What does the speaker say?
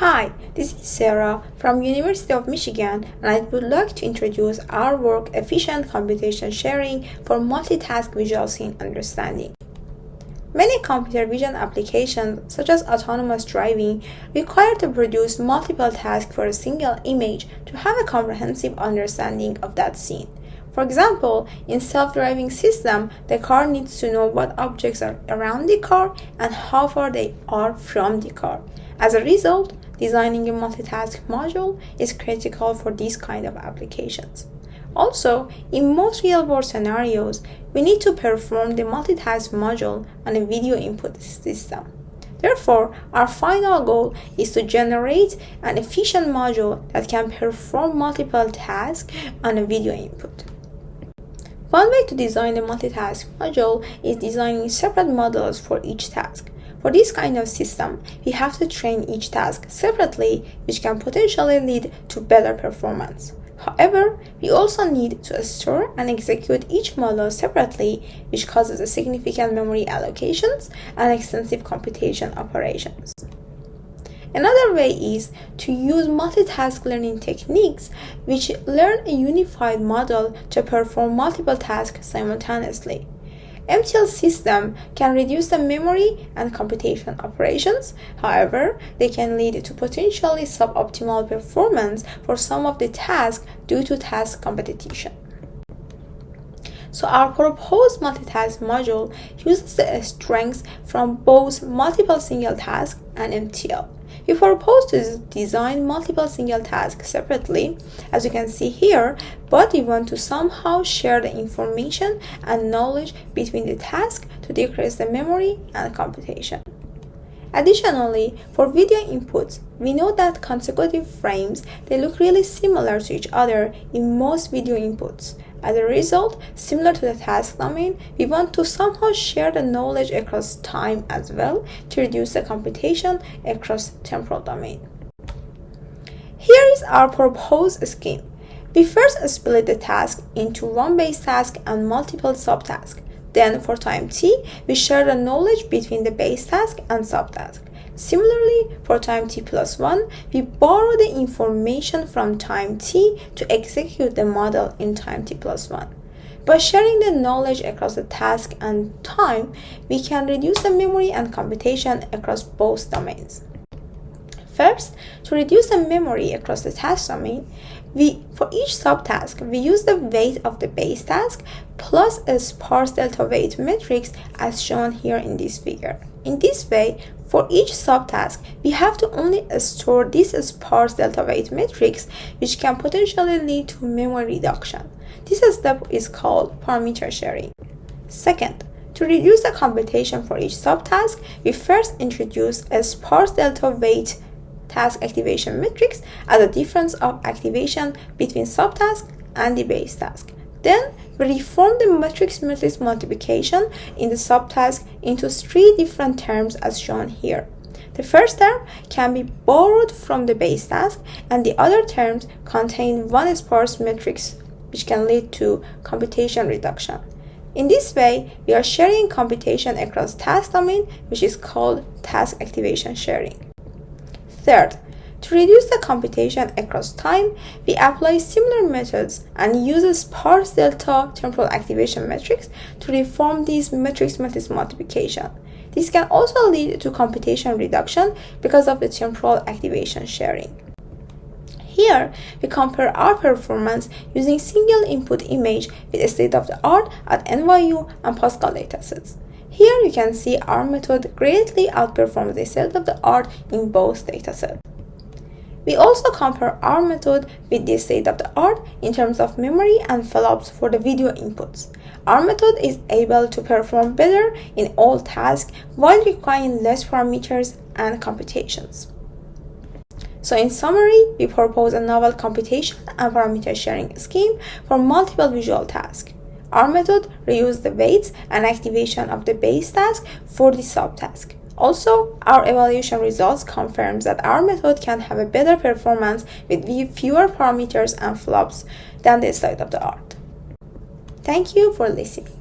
Hi, this is Sarah from University of Michigan, and I would like to introduce our work Efficient Computation Sharing for Multitask Visual Scene Understanding. Many computer vision applications, such as autonomous driving, require to produce multiple tasks for a single image to have a comprehensive understanding of that scene. For example, in self-driving system, the car needs to know what objects are around the car and how far they are from the car. As a result, designing a multitask module is critical for these kind of applications. Also, in most real-world scenarios, we need to perform the multitask module on a video input system. Therefore, our final goal is to generate an efficient module that can perform multiple tasks on a video input. One way to design the multitask module is designing separate models for each task. For this kind of system, we have to train each task separately, which can potentially lead to better performance. However, we also need to store and execute each model separately, which causes a significant memory allocations and extensive computation operations. Another way is to use multitask learning techniques, which learn a unified model to perform multiple tasks simultaneously. MTL system can reduce the memory and computation operations. However, they can lead to potentially suboptimal performance for some of the tasks due to task competition. So our proposed multitask module uses the strengths from both multiple single tasks and MTL. We propose to design multiple single tasks separately, as you can see here, but we want to somehow share the information and knowledge between the tasks to decrease the memory and computation. Additionally, for video inputs, we know that consecutive frames, they look really similar to each other in most video inputs. As a result, similar to the task domain, we want to somehow share the knowledge across time as well to reduce the computation across temporal domain. Here is our proposed scheme. We first split the task into one base task and multiple subtasks. Then for time t, we share the knowledge between the base task and subtask. Similarly, for time t plus 1, we borrow the information from time t to execute the model in time t plus 1. By sharing the knowledge across the task and time, we can reduce the memory and computation across both domains. First, to reduce the memory across the task domain, for each subtask, we use the weight of the base task plus a sparse delta weight matrix as shown here in this figure. In this way, for each subtask, we have to only store this sparse delta weight matrix, which can potentially lead to memory reduction. This step is called parameter sharing. Second, to reduce the computation for each subtask, we first introduce a sparse delta weight task activation matrix as a difference of activation between subtask and the base task. Then we reform the matrix multiplication in the subtask into 3 different terms as shown here. The first term can be borrowed from the base task, and the other terms contain one sparse matrix, which can lead to computation reduction. In this way, we are sharing computation across task domain, which is called task activation sharing. Third, to reduce the computation across time, we apply similar methods and use a sparse delta temporal activation matrix to reform these matrix multiplication. This can also lead to computation reduction because of the temporal activation sharing. Here, we compare our performance using single input image with state-of-the-art at NYU and PASCAL datasets. Here you can see our method greatly outperforms the state-of-the-art in both datasets. We also compare our method with the state-of-the-art in terms of memory and flops for the video inputs. Our method is able to perform better in all tasks while requiring less parameters and computations. So in summary, we propose a novel computation and parameter sharing scheme for multiple visual tasks. Our method reuses the weights and activation of the base task for the subtask. Also, our evaluation results confirms that our method can have a better performance with fewer parameters and flops than the state-of-the-art. Thank you for listening.